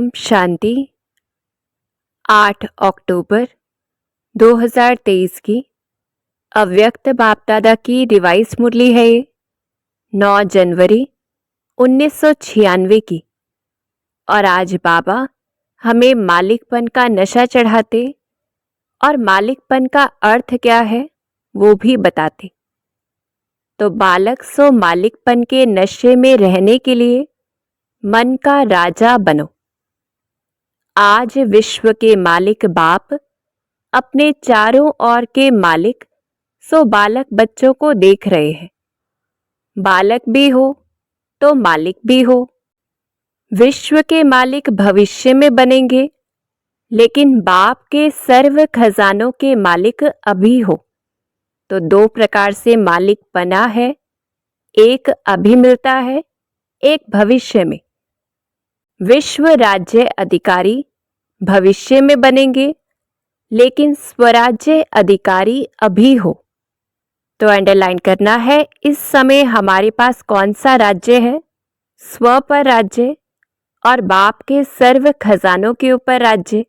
ओम शांति। 8 अक्टूबर 2023 की अव्यक्त बाप दादा की रिवाइज मुरली है। 9 जनवरी 1996 की। और आज बाबा हमें मालिकपन का नशा चढ़ाते और मालिकपन का अर्थ क्या है वो भी बताते। तो बालक सो मालिकपन के नशे में रहने के लिए मन का राजा बनो। आज विश्व के मालिक बाप अपने चारों ओर के मालिक सो बालक बच्चों को देख रहे हैं। बालक भी हो तो मालिक भी हो। विश्व के मालिक भविष्य में बनेंगे, लेकिन बाप के सर्व खजानों के मालिक अभी हो। तो 2 प्रकार से मालिक बना है, एक अभी मिलता है, एक भविष्य में। विश्व राज्य अधिकारी भविष्य में बनेंगे, लेकिन स्वराज्य अधिकारी अभी हो। तो अंडरलाइन करना है, इस समय हमारे पास कौन सा राज्य है? स्व पर राज्य और बाप के सर्व खजानों के ऊपर राज्य।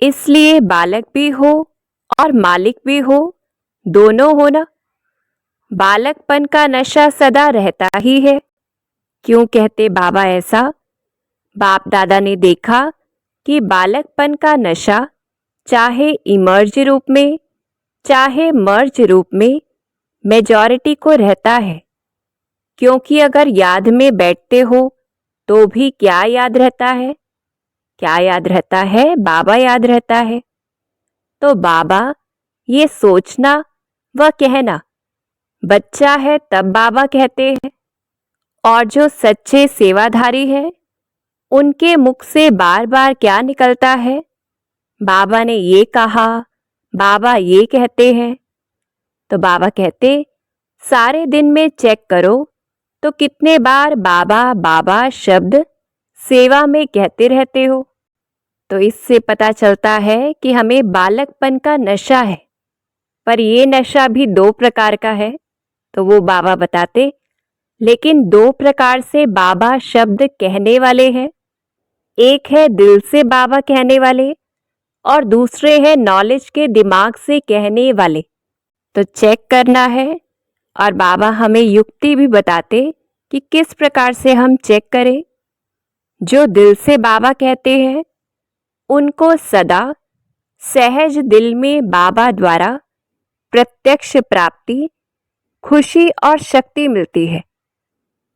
इसलिए बालक भी हो और मालिक भी हो, दोनों होना। बालकपन का नशा सदा रहता ही है। क्यों कहते बाबा ऐसा? बाप दादा ने देखा कि बालकपन का नशा चाहे इमर्ज रूप में चाहे मर्ज रूप में मेजॉरिटी को रहता है। क्योंकि अगर याद में बैठते हो तो भी क्या याद रहता है? क्या याद रहता है? बाबा याद रहता है। तो बाबा ये सोचना व कहना, बच्चा है तब बाबा कहते हैं। और जो सच्चे सेवाधारी है उनके मुख से बार बार क्या निकलता है? बाबा ने ये कहा, बाबा ये कहते हैं। तो बाबा कहते, सारे दिन में चेक करो तो कितने बार बाबा बाबा शब्द सेवा में कहते रहते हो। तो इससे पता चलता है कि हमें बालकपन का नशा है। पर ये नशा भी 2 प्रकार का है, तो वो बाबा बताते। लेकिन 2 प्रकार से बाबा शब्द कहने वाले हैं। एक है दिल से बाबा कहने वाले और दूसरे हैं नॉलेज के दिमाग से कहने वाले। तो चेक करना है। और बाबा हमें युक्ति भी बताते कि किस प्रकार से हम चेक करें। जो दिल से बाबा कहते हैं उनको सदा सहज दिल में बाबा द्वारा प्रत्यक्ष प्राप्ति, खुशी और शक्ति मिलती है।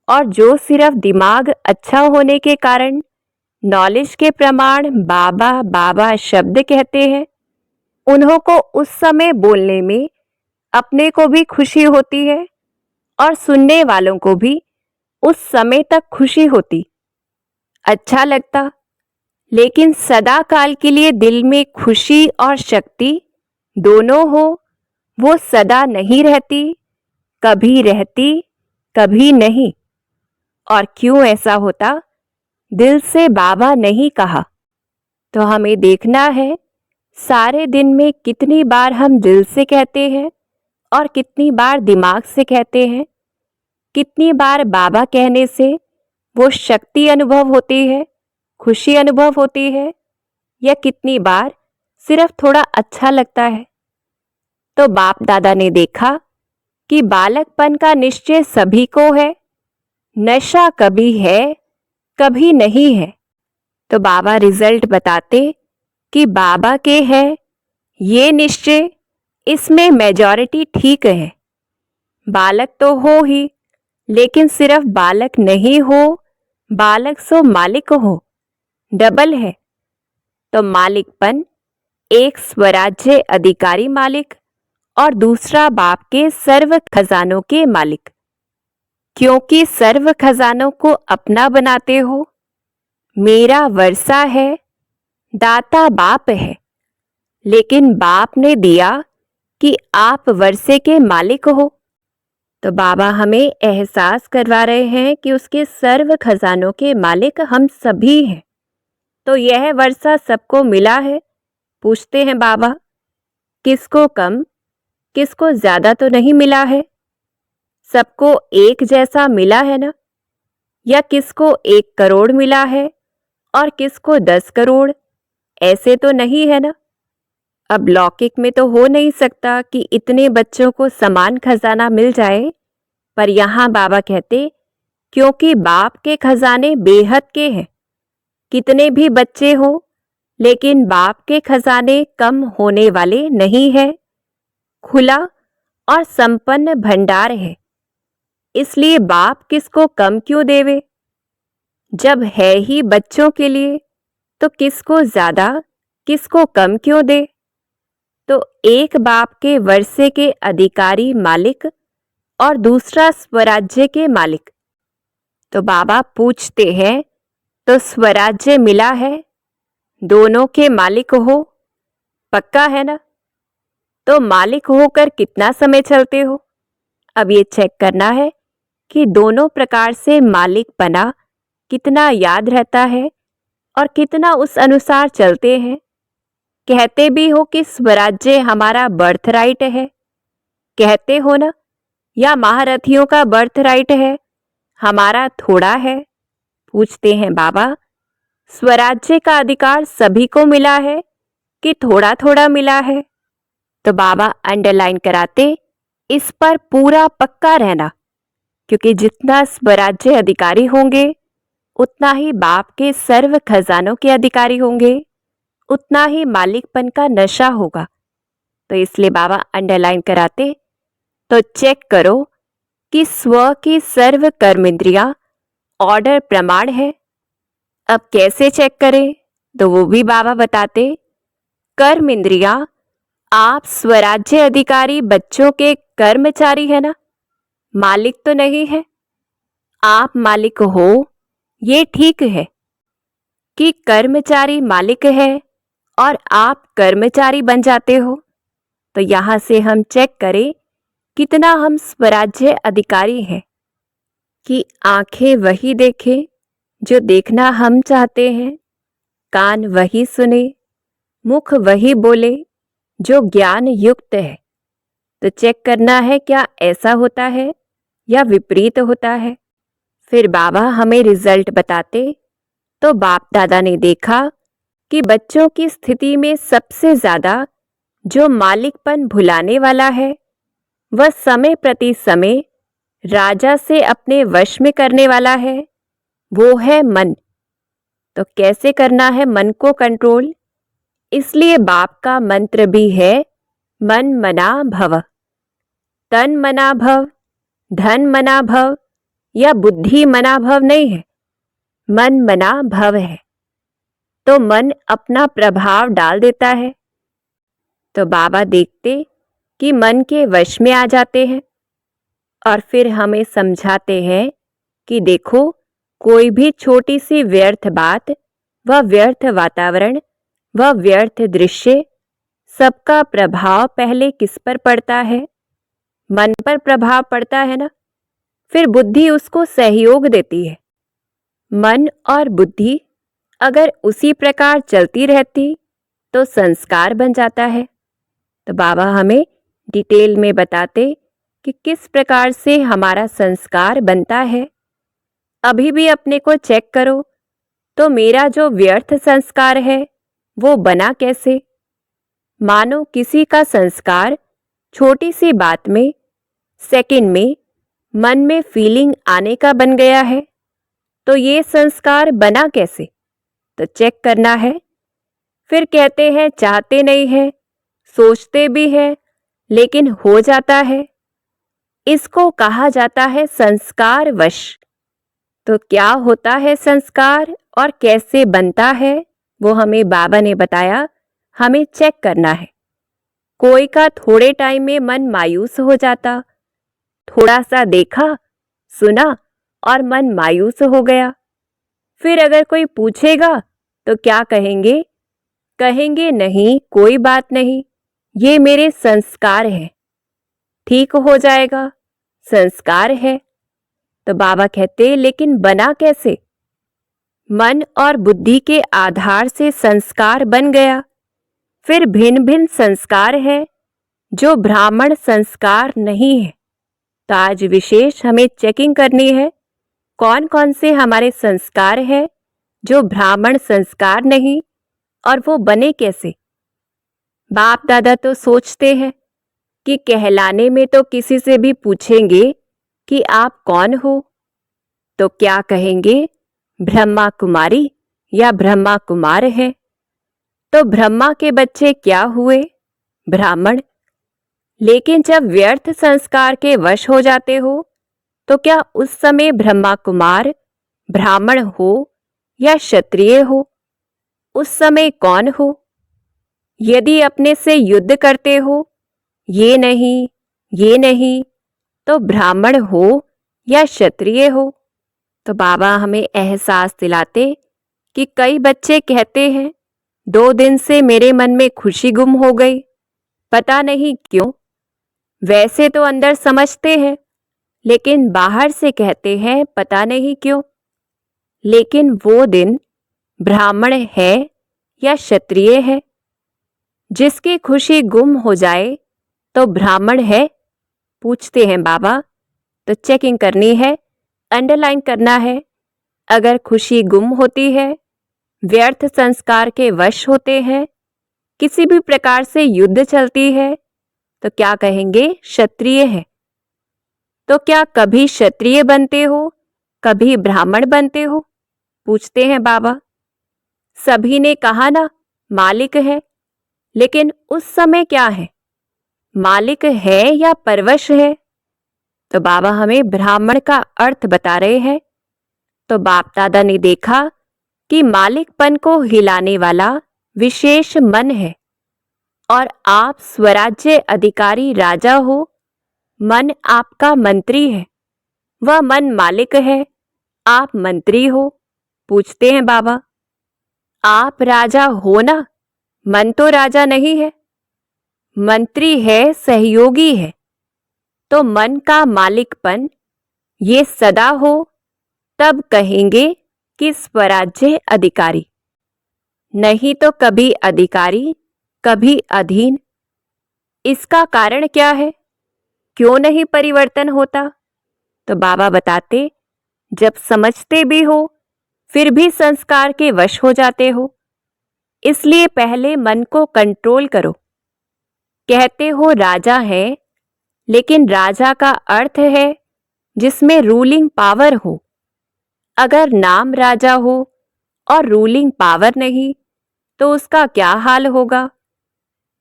और जो सिर्फ दिमाग अच्छा होने के कारण नॉलेज के प्रमाण बाबा बाबा शब्द कहते हैं, उन्हों को उस समय बोलने में अपने को भी खुशी होती है और सुनने वालों को भी उस समय तक खुशी होती, अच्छा लगता। लेकिन सदा काल के लिए दिल में खुशी और शक्ति दोनों हो, वो सदा नहीं रहती, कभी रहती कभी नहीं। और क्यों ऐसा होता? दिल से बाबा नहीं कहा। तो हमें देखना है सारे दिन में कितनी बार हम दिल से कहते हैं और कितनी बार दिमाग से कहते हैं। कितनी बार बाबा कहने से वो शक्ति अनुभव होती है, खुशी अनुभव होती है, या कितनी बार सिर्फ थोड़ा अच्छा लगता है। तो बाप दादा ने देखा कि बालकपन का निश्चय सभी को है, नशा कभी है कभी नहीं है। तो बाबा रिजल्ट बताते कि बाबा के है ये निश्चय, इसमें मेजॉरिटी ठीक है। बालक तो हो ही, लेकिन सिर्फ बालक नहीं हो, बालक सो मालिक हो, डबल है। तो मालिकपन, एक स्वराज्य अधिकारी मालिक और दूसरा बाप के सर्व खजानों के मालिक। क्योंकि सर्व खजानों को अपना बनाते हो। मेरा वर्षा है, दाता बाप है, लेकिन बाप ने दिया कि आप वर्षे के मालिक हो। तो बाबा हमें एहसास करवा रहे हैं कि उसके सर्व खजानों के मालिक हम सभी हैं। तो यह वर्षा सबको मिला है। पूछते हैं बाबा, किसको कम किसको ज्यादा तो नहीं मिला है? सबको एक जैसा मिला है ना? या किसको 1 करोड़ मिला है और किसको 10 करोड़, ऐसे तो नहीं है ना। अब लौकिक में तो हो नहीं सकता कि इतने बच्चों को समान खजाना मिल जाए, पर यहाँ बाबा कहते क्योंकि बाप के खजाने बेहद के हैं, कितने भी बच्चे हो, लेकिन बाप के खजाने कम होने वाले नहीं है, खुला और संपन्न भंडार है। इसलिए बाप किसको कम क्यों देवे? जब है ही बच्चों के लिए तो किसको ज्यादा किसको कम क्यों दे? तो एक बाप के वर्षे के अधिकारी मालिक और दूसरा स्वराज्य के मालिक। तो बाबा पूछते हैं, तो स्वराज्य मिला है, दोनों के मालिक हो, पक्का है ना? तो मालिक होकर कितना समय चलते हो? अब ये चेक करना है कि दोनों प्रकार से मालिक बना कितना याद रहता है और कितना उस अनुसार चलते हैं। कहते भी हो कि स्वराज्य हमारा बर्थ राइट है, कहते हो ना, या महारथियों का बर्थ राइट है, हमारा थोड़ा है? पूछते हैं बाबा, स्वराज्य का अधिकार सभी को मिला है कि थोड़ा थोड़ा मिला है? तो बाबा अंडरलाइन कराते, इस पर पूरा पक्का रहना, क्योंकि जितना स्वराज्य अधिकारी होंगे उतना ही बाप के सर्व खजानों के अधिकारी होंगे, उतना ही मालिकपन का नशा होगा। तो इसलिए बाबा अंडरलाइन कराते, तो चेक करो कि स्व की सर्व कर्मेंद्रियां ऑर्डर प्रमाण है। अब कैसे चेक करें? तो वो भी बाबा बताते, कर्म इंद्रियां, आप स्वराज्य अधिकारी बच्चों के कर्मचारी है ना, मालिक तो नहीं है। आप मालिक हो, ये ठीक है कि कर्मचारी मालिक है और आप कर्मचारी बन जाते हो। तो यहां से हम चेक करें कितना हम स्वराज्य अधिकारी हैं, कि आंखें वही देखें जो देखना हम चाहते हैं, कान वही सुने, मुख वही बोले जो ज्ञान युक्त है। तो चेक करना है क्या ऐसा होता है या विपरीत होता है। फिर बाबा हमें रिजल्ट बताते, तो बाप दादा ने देखा कि बच्चों की स्थिति में सबसे ज्यादा जो मालिकपन भुलाने वाला है, वह समय प्रति समय राजा से अपने वश में करने वाला है, वो है मन। तो कैसे करना है मन को कंट्रोल? इसलिए बाप का मंत्र भी है, मन मना भव। तन मना भव, धन मना भव या बुद्धि मना भव नहीं है, मन मना भव है। तो मन अपना प्रभाव डाल देता है। तो बाबा देखते कि मन के वश में आ जाते हैं और फिर हमें समझाते हैं कि देखो, कोई भी छोटी सी व्यर्थ बात, वह व्यर्थ वातावरण, वह व्यर्थ दृश्य, सबका प्रभाव पहले किस पर पड़ता है? मन पर प्रभाव पड़ता है ना। फिर बुद्धि उसको सहयोग देती है। मन और बुद्धि अगर उसी प्रकार चलती रहती तो संस्कार बन जाता है। तो बाबा हमें डिटेल में बताते कि किस प्रकार से हमारा संस्कार बनता है। अभी भी अपने को चेक करो, तो मेरा जो व्यर्थ संस्कार है वो बना कैसे? मानो किसी का संस्कार छोटी सी बात में, सेकंड में मन में फीलिंग आने का बन गया है, तो ये संस्कार बना कैसे? तो चेक करना है। फिर कहते हैं चाहते नहीं है, सोचते भी है, लेकिन हो जाता है। इसको कहा जाता है संस्कार वश। तो क्या होता है संस्कार और कैसे बनता है, वो हमें बाबा ने बताया, हमें चेक करना है। कोई का थोड़े टाइम में मन मायूस हो जाता, थोड़ा सा देखा सुना और मन मायूस हो गया। फिर अगर कोई पूछेगा तो क्या कहेंगे? कहेंगे नहीं, कोई बात नहीं, ये मेरे संस्कार है, ठीक हो जाएगा, संस्कार है। तो बाबा कहते लेकिन बना कैसे? मन और बुद्धि के आधार से संस्कार बन गया। फिर भिन्न भिन्न संस्कार है जो ब्राह्मण संस्कार नहीं है। तो आज विशेष हमें चेकिंग करनी है कौन कौन से हमारे संस्कार हैं जो ब्राह्मण संस्कार नहीं, और वो बने कैसे? बाप दादा तो सोचते हैं कि कहलाने में तो किसी से भी पूछेंगे कि आप कौन हो, तो क्या कहेंगे? ब्रह्मा कुमारी या ब्रह्मा कुमार है। तो ब्रह्मा के बच्चे क्या हुए? ब्राह्मण। लेकिन जब व्यर्थ संस्कार के वश हो जाते हो, तो क्या उस समय ब्रह्मा कुमार ब्राह्मण हो या क्षत्रिय हो? उस समय कौन हो? यदि अपने से युद्ध करते हो, ये नहीं, तो ब्राह्मण हो या क्षत्रिय हो? तो बाबा हमें एहसास दिलाते कि कई बच्चे कहते हैं, 2 दिन से मेरे मन में खुशी गुम हो गई, पता नहीं क्यों। वैसे तो अंदर समझते हैं, लेकिन बाहर से कहते हैं पता नहीं क्यों। लेकिन वो दिन ब्राह्मण है या क्षत्रिय है? जिसकी खुशी गुम हो जाए तो ब्राह्मण है? पूछते हैं बाबा। तो चेकिंग करनी है, अंडरलाइन करना है। अगर खुशी गुम होती है, व्यर्थ संस्कार के वश होते हैं, किसी भी प्रकार से युद्ध चलती है, तो क्या कहेंगे? क्षत्रिय है। तो क्या कभी क्षत्रिय बनते हो, कभी ब्राह्मण बनते हो? पूछते हैं बाबा। सभी ने कहा ना, मालिक है। लेकिन उस समय क्या है? मालिक है या परवश है? तो बाबा हमें ब्राह्मण का अर्थ बता रहे हैं। तो बाप दादा ने देखा कि मालिकपन को हिलाने वाला विशेष मन है, और आप स्वराज्य अधिकारी राजा हो। मन आपका मंत्री है, वह मन मालिक है, आप मंत्री हो। पूछते हैं बाबा, आप राजा हो ना? मन तो राजा नहीं है, मंत्री है, सहयोगी है। तो मन का मालिकपन ये सदा हो, तब कहेंगे कि स्वराज्य अधिकारी। नहीं तो कभी अधिकारी, कभी अधीन। इसका कारण क्या है? क्यों नहीं परिवर्तन होता? तो बाबा बताते, जब समझते भी हो फिर भी संस्कार के वश हो जाते हो। इसलिए पहले मन को कंट्रोल करो। कहते हो राजा है, लेकिन राजा का अर्थ है जिसमें रूलिंग पावर हो। अगर नाम राजा हो और रूलिंग पावर नहीं, तो उसका क्या हाल होगा?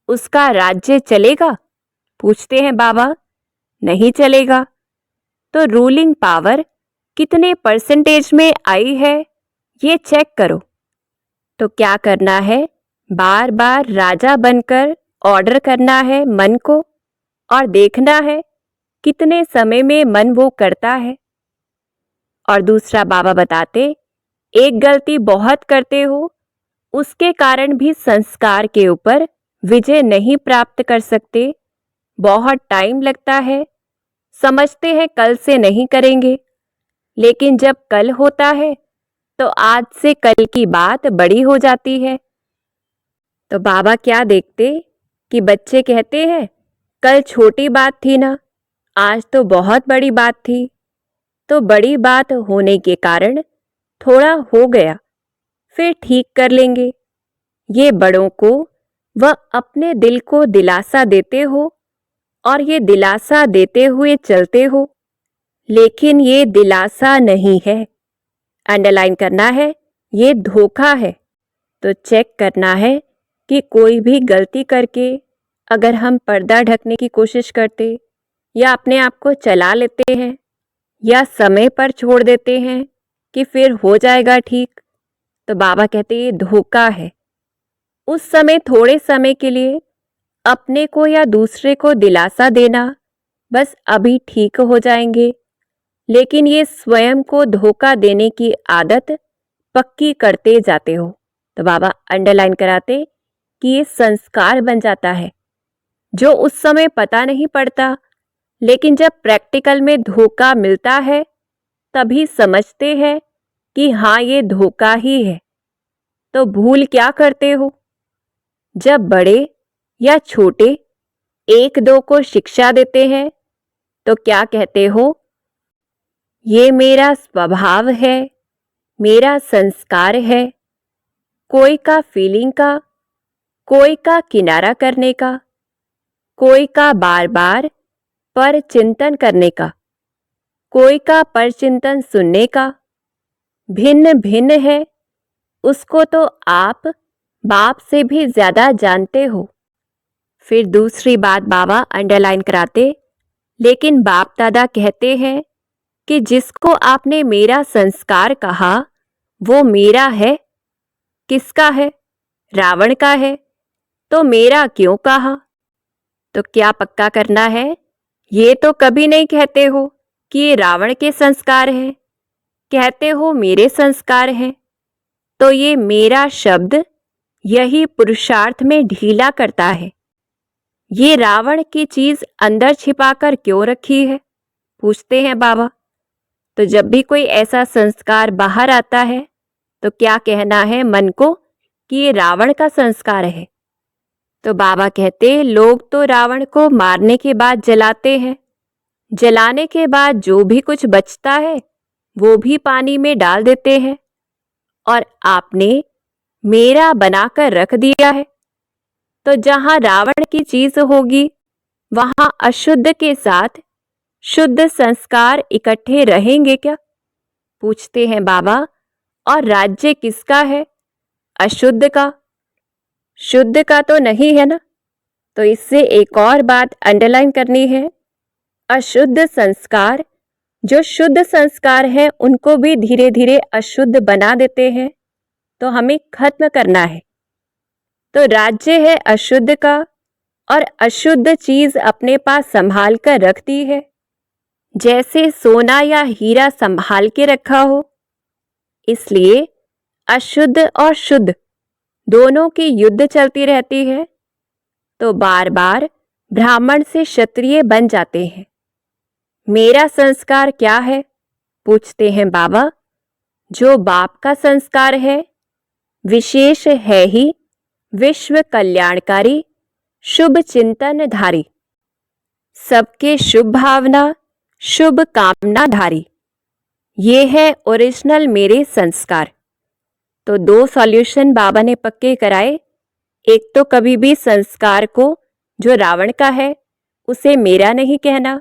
उसका राज्य चलेगा? पूछते हैं बाबा। नहीं चलेगा। तो रूलिंग पावर कितने परसेंटेज में आई है, ये चेक करो। तो क्या करना है? बार बार राजा बनकर ऑर्डर करना है मन को, और देखना है कितने समय में मन वो करता है। और दूसरा बाबा बताते, एक गलती बहुत करते हो, उसके कारण भी संस्कार के ऊपर विजय नहीं प्राप्त कर सकते। बहुत टाइम लगता है। समझते हैं कल से नहीं करेंगे, लेकिन जब कल होता है तो आज से कल की बात बड़ी हो जाती है। तो बाबा क्या देखते कि बच्चे कहते हैं, कल छोटी बात थी ना, आज तो बहुत बड़ी बात थी। तो बड़ी बात होने के कारण थोड़ा हो गया, फिर ठीक कर लेंगे। ये बड़ों को वह अपने दिल को दिलासा देते हो, और ये दिलासा देते हुए चलते हो। लेकिन ये दिलासा नहीं है, अंडरलाइन करना है, ये धोखा है। तो चेक करना है कि कोई भी गलती करके अगर हम पर्दा ढकने की कोशिश करते, या अपने आप को चला लेते हैं, या समय पर छोड़ देते हैं कि फिर हो जाएगा ठीक, तो बाबा कहते ये धोखा है। उस समय थोड़े समय के लिए अपने को या दूसरे को दिलासा देना, बस अभी ठीक हो जाएंगे। लेकिन ये स्वयं को धोखा देने की आदत पक्की करते जाते हो। तो बाबा अंडरलाइन कराते कि ये संस्कार बन जाता है, जो उस समय पता नहीं पड़ता, लेकिन जब प्रैक्टिकल में धोखा मिलता है तभी समझते हैं कि हाँ ये धोखा ही है। तो भूल क्या करते हो? जब बड़े या छोटे एक दो को शिक्षा देते हैं तो क्या कहते हो? ये मेरा स्वभाव है, मेरा संस्कार है, कोई का फीलिंग का, कोई का किनारा करने का, कोई का बार बार पर चिंतन करने का, कोई का पर चिंतन सुनने का। भिन्न भिन्न है, उसको तो आप बाप से भी ज्यादा जानते हो। फिर दूसरी बात बाबा अंडरलाइन कराते, लेकिन बाप दादा कहते हैं कि जिसको आपने मेरा संस्कार कहा वो मेरा है। किसका है? रावण का है। तो मेरा क्यों कहा? तो क्या पक्का करना है? ये तो कभी नहीं कहते हो कि ये रावण के संस्कार हैं, कहते हो मेरे संस्कार हैं। तो ये मेरा शब्द यही पुरुषार्थ में ढीला करता है। ये रावण की चीज अंदर छिपाकर क्यों रखी है? पूछते हैं बाबा। तो जब भी कोई ऐसा संस्कार बाहर आता है तो क्या कहना है मन को कि ये रावण का संस्कार है? तो बाबा कहते, लोग तो रावण को मारने के बाद जलाते हैं, जलाने के बाद जो भी कुछ बचता है वो भी पानी में डाल देते हैं, और आपने मेरा बनाकर रख दिया है। तो जहां रावण की चीज होगी वहां अशुद्ध के साथ शुद्ध संस्कार इकट्ठे रहेंगे क्या? पूछते हैं बाबा। और राज्य किसका है? अशुद्ध का। शुद्ध का तो नहीं है ना। तो इससे एक और बात अंडरलाइन करनी है। अशुद्ध संस्कार जो शुद्ध संस्कार है उनको भी धीरे धीरे अशुद्ध बना देते हैं, तो हमें खत्म करना है। तो राज्य है अशुद्ध का, और अशुद्ध चीज अपने पास संभाल कर रखती है, जैसे सोना या हीरा संभाल के रखा हो। इसलिए अशुद्ध और शुद्ध दोनों की युद्ध चलती रहती है। तो बार बार ब्राह्मण से क्षत्रिय बन जाते हैं। मेरा संस्कार क्या है? पूछते हैं बाबा। जो बाप का संस्कार है, विशेष है ही विश्व कल्याणकारी, शुभ चिंतनधारी, सबके शुभ भावना, शुभ कामनाधारी। ये है ओरिजिनल मेरे संस्कार। तो दो सॉल्यूशन बाबा ने पक्के कराए। एक तो कभी भी संस्कार को जो रावण का है उसे मेरा नहीं कहना,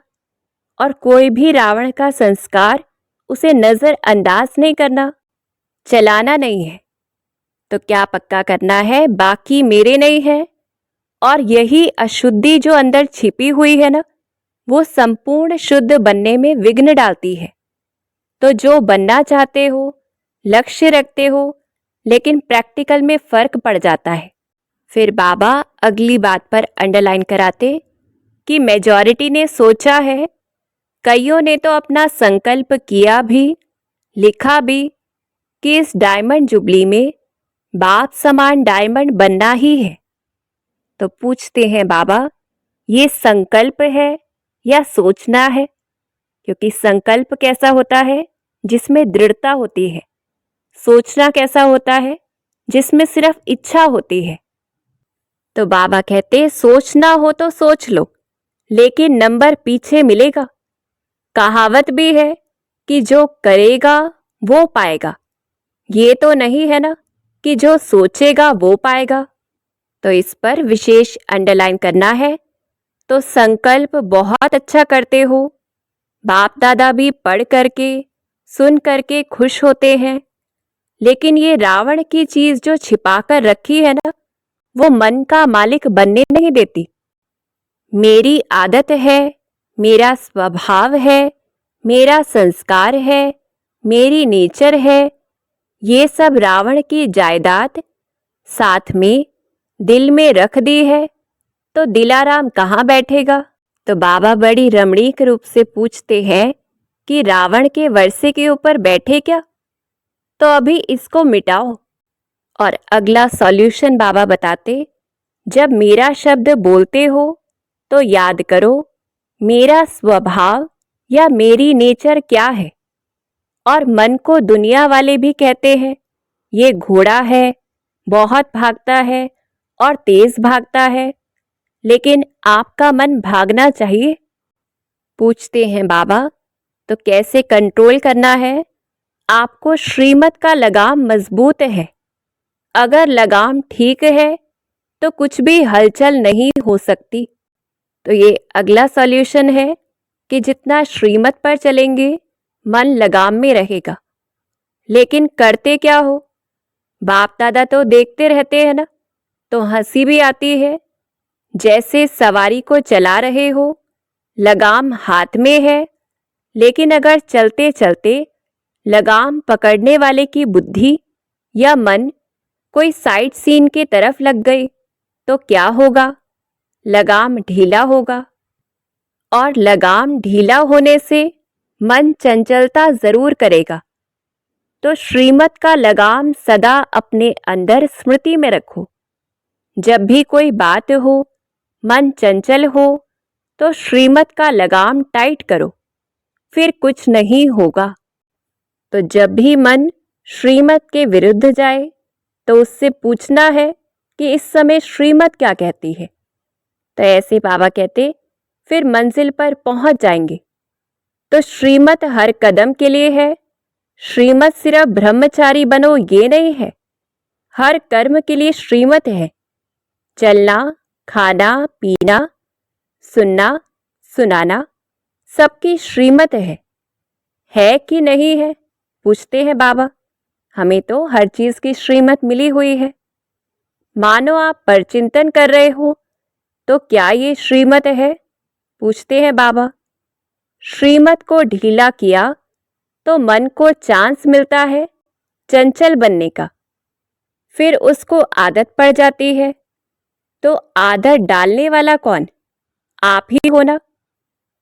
और कोई भी रावण का संस्कार उसे नजरअंदाज नहीं करना, चलाना नहीं है। तो क्या पक्का करना है? बाकी मेरे नहीं है। और यही अशुद्धि जो अंदर छिपी हुई है ना, वो संपूर्ण शुद्ध बनने में विघ्न डालती है। तो जो बनना चाहते हो, लक्ष्य रखते हो, लेकिन प्रैक्टिकल में फर्क पड़ जाता है। फिर बाबा अगली बात पर अंडरलाइन कराते कि मेजॉरिटी ने सोचा है, कईयों ने तो अपना संकल्प किया भी, लिखा भी कि इस डायमंड जुबली में बाप समान डायमंड बनना ही है। तो पूछते हैं बाबा, ये संकल्प है या सोचना है? क्योंकि संकल्प कैसा होता है? जिसमें दृढ़ता होती है। सोचना कैसा होता है? जिसमें सिर्फ इच्छा होती है। तो बाबा कहते, सोचना हो तो सोच लो, लेकिन नंबर पीछे मिलेगा। कहावत भी है कि जो करेगा वो पाएगा। ये तो नहीं है ना कि जो सोचेगा वो पाएगा। तो इस पर विशेष अंडरलाइन करना है। तो संकल्प बहुत अच्छा करते हो, बाप दादा भी पढ़ करके सुन करके खुश होते हैं, लेकिन ये रावण की चीज जो छिपा कर रखी है ना, वो मन का मालिक बनने नहीं देती। मेरी आदत है, मेरा स्वभाव है, मेरा संस्कार है, मेरी नेचर है, ये सब रावण की जायदाद साथ में दिल में रख दी है, तो दिलाराम कहाँ बैठेगा? तो बाबा बड़ी रमणीक रूप से पूछते हैं कि रावण के वर्षे के ऊपर बैठे क्या? तो अभी इसको मिटाओ। और अगला सॉल्यूशन बाबा बताते, जब मेरा शब्द बोलते हो तो याद करो मेरा स्वभाव या मेरी नेचर क्या है। और मन को दुनिया वाले भी कहते हैं ये घोड़ा है, बहुत भागता है और तेज भागता है, लेकिन आपका मन भागना चाहिए। पूछते हैं बाबा, तो कैसे कंट्रोल करना है? आपको श्रीमत का लगाम मजबूत है। अगर लगाम ठीक है तो कुछ भी हलचल नहीं हो सकती। तो ये अगला सॉल्यूशन है कि जितना श्रीमत पर चलेंगे मन लगाम में रहेगा। लेकिन करते क्या हो? बाप दादा तो देखते रहते हैं ना, तो हंसी भी आती है। जैसे सवारी को चला रहे हो, लगाम हाथ में है, लेकिन अगर चलते चलते लगाम पकड़ने वाले की बुद्धि या मन कोई साइड सीन की तरफ लग गई तो क्या होगा? लगाम ढीला होगा, और लगाम ढीला होने से मन चंचलता जरूर करेगा। तो श्रीमत का लगाम सदा अपने अंदर स्मृति में रखो। जब भी कोई बात हो, मन चंचल हो, तो श्रीमत का लगाम टाइट करो, फिर कुछ नहीं होगा। तो जब भी मन श्रीमत के विरुद्ध जाए तो उससे पूछना है कि इस समय श्रीमत क्या कहती है। तो ऐसे बाबा कहते फिर मंजिल पर पहुंच जाएंगे। तो श्रीमत हर कदम के लिए है। श्रीमत सिर्फ ब्रह्मचारी बनो ये नहीं है, हर कर्म के लिए श्रीमत है। चलना, खाना, पीना, सुनना, सुनाना सबकी श्रीमत है कि नहीं है? पूछते हैं बाबा। हमें तो हर चीज की श्रीमत मिली हुई है। मानो आप परचिंतन कर रहे हो, तो क्या ये श्रीमत है? पूछते हैं बाबा। श्रीमत को ढीला किया तो मन को चांस मिलता है चंचल बनने का, फिर उसको आदत पड़ जाती है। तो आदत डालने वाला कौन? आप ही हो ना।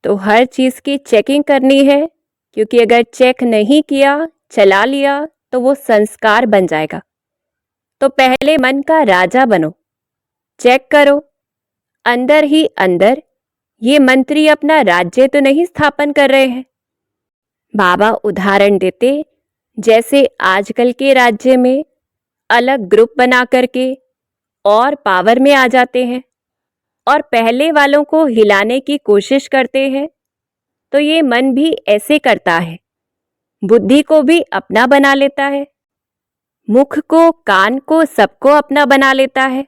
तो हर चीज की चेकिंग करनी है, क्योंकि अगर चेक नहीं किया, चला लिया, तो वो संस्कार बन जाएगा। तो पहले मन का राजा बनो, चेक करो अंदर ही अंदर ये मंत्री अपना राज्य तो नहीं स्थापन कर रहे हैं। बाबा उदाहरण देते, जैसे आजकल के राज्य में अलग ग्रुप बना करके और पावर में आ जाते हैं और पहले वालों को हिलाने की कोशिश करते हैं। तो ये मन भी ऐसे करता है, बुद्धि को भी अपना बना लेता है, मुख को, कान को, सबको अपना बना लेता है।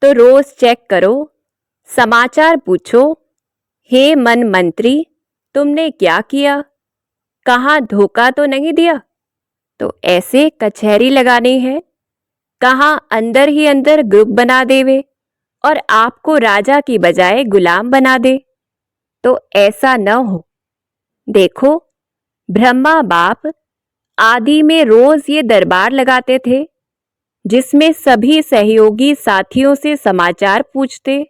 तो रोज चेक करो, समाचार पूछो, हे मन मंत्री तुमने क्या किया? कहाँ धोखा तो नहीं दिया? तो ऐसे कचहरी लगानी है। कहाँ अंदर ही अंदर ग्रुप बना देवे और आपको राजा की बजाय गुलाम बना दे। तो ऐसा न हो। देखो, ब्रह्मा बाप आदि में रोज ये दरबार लगाते थे, जिसमें सभी सहयोगी साथियों से समाचार पूछते।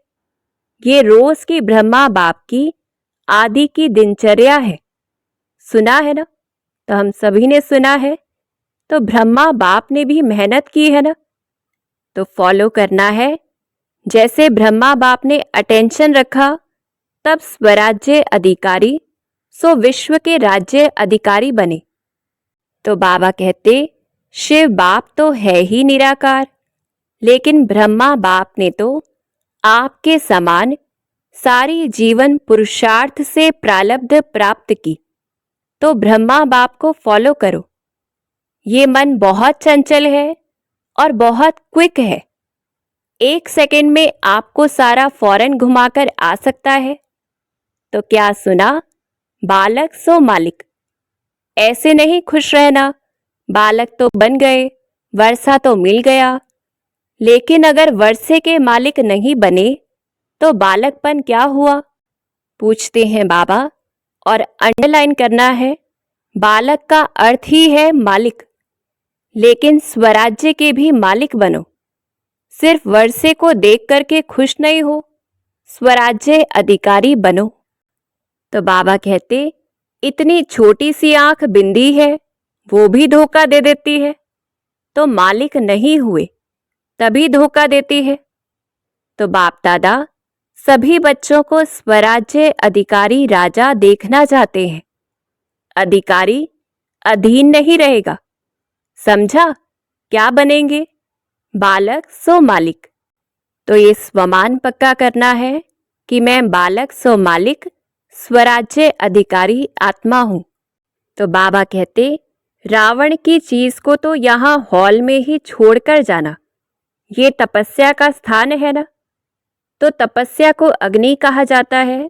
ये रोज की ब्रह्मा बाप की आदि की दिनचर्या है। सुना है ना? तो हम सभी ने सुना है। तो ब्रह्मा बाप ने भी मेहनत की है ना, तो फॉलो करना है। जैसे ब्रह्मा बाप ने अटेंशन रखा, तब स्वराज्य अधिकारी सो विश्व के राज्य अधिकारी बने। तो बाबा कहते, शिव बाप तो है ही निराकार, लेकिन ब्रह्मा बाप ने तो आपके समान सारी जीवन पुरुषार्थ से प्रारब्ध प्राप्त की। तो ब्रह्मा बाप को फॉलो करो। ये मन बहुत चंचल है और बहुत क्विक है। 1 सेकंड में आपको सारा फॉरेन घुमाकर आ सकता है। तो क्या सुना? बालक सो मालिक। ऐसे नहीं खुश रहना, बालक तो बन गए, वर्षा तो मिल गया। लेकिन अगर वर्षे के मालिक नहीं बने तो बालकपन क्या हुआ? पूछते हैं बाबा। और अंडरलाइन करना है, बालक का अर्थ ही है मालिक। लेकिन स्वराज्य के भी मालिक बनो। सिर्फ वर्षे को देख करके खुश नहीं हो, स्वराज्य अधिकारी बनो। तो बाबा कहते, इतनी छोटी सी आंख बिंदी है, वो भी धोखा दे देती है। तो मालिक नहीं हुए तभी धोखा देती है। तो बाप दादा सभी बच्चों को स्वराज्य अधिकारी राजा देखना चाहते हैं। अधिकारी अधीन नहीं रहेगा। समझा? क्या बनेंगे? बालक सो मालिक। तो ये स्वमान पक्का करना है कि मैं बालक सो मालिक, स्वराज्य अधिकारी आत्मा हूं। तो बाबा कहते, रावण की चीज को तो यहाँ हॉल में ही छोड़कर जाना, ये तपस्या का स्थान है ना। तो तपस्या को अग्नि कहा जाता है,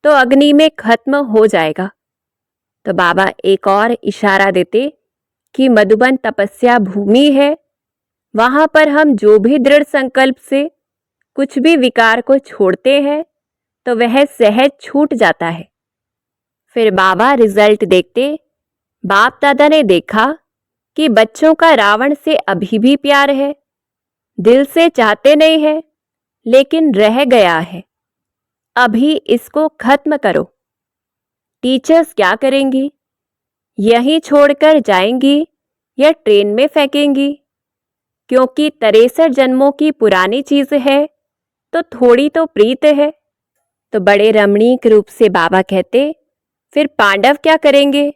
तो अग्नि में खत्म हो जाएगा। तो बाबा एक और इशारा देते कि मधुबन तपस्या भूमि है, वहां पर हम जो भी दृढ़ संकल्प से कुछ भी विकार को छोड़ते हैं तो वह सहज छूट जाता है। फिर बाबा रिजल्ट देखते। बाप दादा ने देखा कि बच्चों का रावण से अभी भी प्यार है, दिल से चाहते नहीं है, लेकिन रह गया है। अभी इसको खत्म करो। टीचर्स क्या करेंगी? यहीं छोड़कर जाएंगी या ट्रेन में फेंकेंगी? क्योंकि 63 जन्मों की पुरानी चीज है तो थोड़ी तो प्रीत है। तो बड़े रमणीक रूप से बाबा कहते, फिर पांडव क्या करेंगे?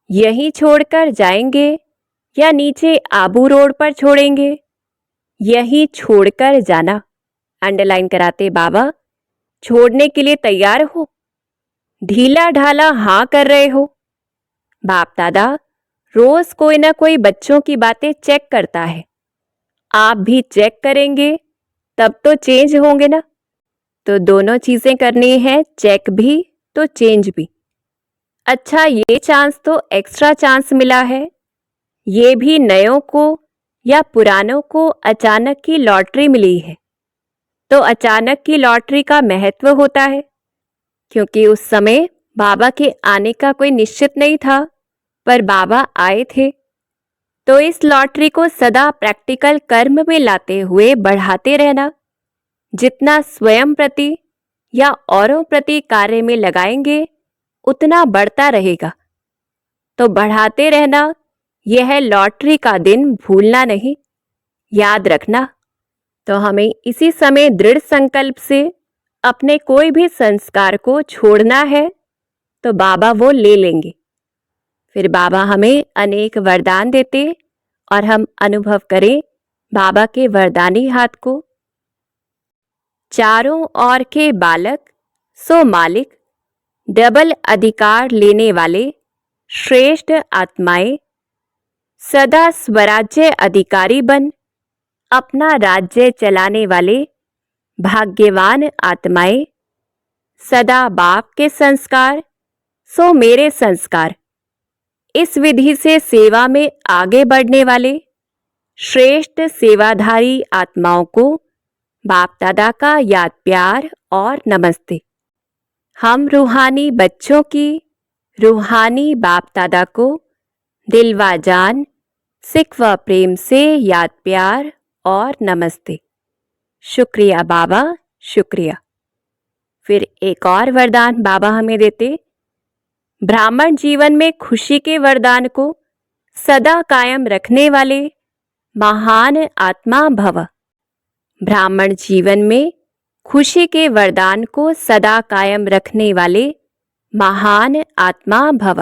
यहीं छोड़कर जाएंगे या नीचे आबू रोड पर छोड़ेंगे? यहीं छोड़कर जाना। अंडरलाइन कराते बाबा, छोड़ने के लिए तैयार हो? ढीला ढाला हाँ कर रहे हो? बाप दादा रोज कोई ना कोई बच्चों की बातें चेक करता है, आप भी चेक करेंगे तब तो चेंज होंगे ना। तो दोनों चीजें करनी है, चेक भी तो चेंज भी। अच्छा, ये चांस तो एक्स्ट्रा चांस मिला है। ये भी नयों को या पुरानों को अचानक की लॉटरी मिली है। तो अचानक की लॉटरी का महत्व होता है, क्योंकि उस समय बाबा के आने का कोई निश्चित नहीं था, पर बाबा आए थे। तो इस लॉटरी को सदा प्रैक्टिकल कर्म में लाते हुए बढ़ाते रहना। जितना स्वयं प्रति या औरों प्रति कार्य में लगाएंगे उतना बढ़ता रहेगा। तो बढ़ाते रहना, यह लॉटरी का दिन भूलना नहीं, याद रखना। तो हमें इसी समय दृढ़ संकल्प से अपने कोई भी संस्कार को छोड़ना है, तो बाबा वो ले लेंगे। फिर बाबा हमें अनेक वरदान देते और हम अनुभव करें बाबा के वरदानी हाथ को। चारों ओर के बालक सो मालिक, डबल अधिकार लेने वाले श्रेष्ठ आत्माएं, सदा स्वराज्य अधिकारी बन अपना राज्य चलाने वाले भाग्यवान आत्माएं, सदा बाप के संस्कार सो मेरे संस्कार, इस विधि से सेवा में आगे बढ़ने वाले श्रेष्ठ सेवाधारी आत्माओं को बाप दादा का याद प्यार और नमस्ते। हम रूहानी बच्चों की रूहानी बाप दादा को दिल व जान, सिख व प्रेम से याद प्यार और नमस्ते। शुक्रिया बाबा, शुक्रिया। फिर एक और वरदान बाबा हमें देते। ब्राह्मण जीवन में खुशी के वरदान को सदा कायम रखने वाले महान आत्मा भव। ब्राह्मण जीवन में खुशी के वरदान को सदा कायम रखने वाले महान आत्मा भव।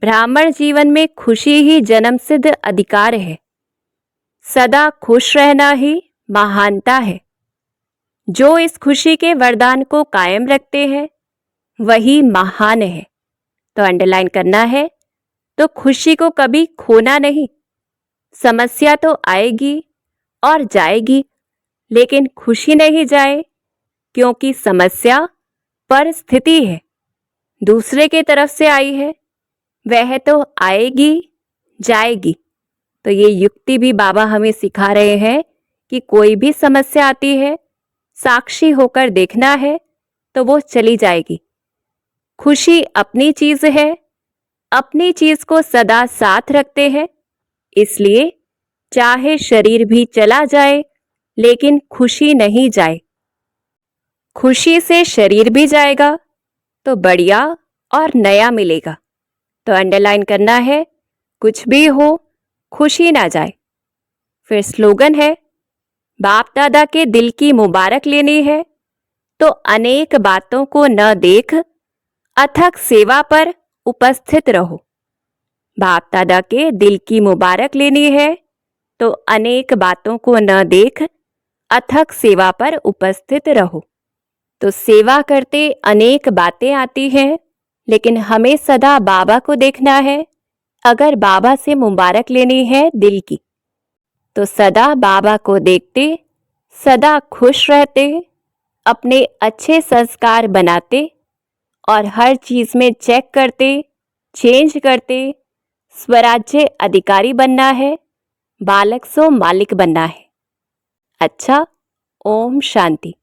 ब्राह्मण जीवन में खुशी ही जन्मसिद्ध अधिकार है। सदा खुश रहना ही महानता है। जो इस खुशी के वरदान को कायम रखते हैं वही महान है। तो अंडरलाइन करना है, तो खुशी को कभी खोना नहीं। समस्या तो आएगी और जाएगी, लेकिन खुशी नहीं जाए, क्योंकि समस्या परिस्थिति है, दूसरे के तरफ से आई है, वह तो आएगी जाएगी। तो ये युक्ति भी बाबा हमें सिखा रहे हैं कि कोई भी समस्या आती है, साक्षी होकर देखना है तो वो चली जाएगी। खुशी अपनी चीज है, अपनी चीज को सदा साथ रखते हैं, इसलिए चाहे शरीर भी चला जाए लेकिन खुशी नहीं जाए। खुशी से शरीर भी जाएगा तो बढ़िया और नया मिलेगा। तो अंडरलाइन करना है, कुछ भी हो खुशी ना जाए। फिर स्लोगन है, बाप दादा के दिल की मुबारक लेनी है तो अनेक बातों को न देख अथक सेवा पर उपस्थित रहो। बाप दादा के दिल की मुबारक लेनी है तो अनेक बातों को न देख अथक सेवा पर उपस्थित रहो। तो सेवा करते अनेक बातें आती हैं, लेकिन हमें सदा बाबा को देखना है, अगर बाबा से मुबारक लेनी है दिल की, तो सदा बाबा को देखते, सदा खुश रहते, अपने अच्छे संस्कार बनाते और हर चीज में चेक करते, चेंज करते। स्वराज्य अधिकारी बनना है, बालक सो मालिक बनना है। अच्छा, ओम शांति।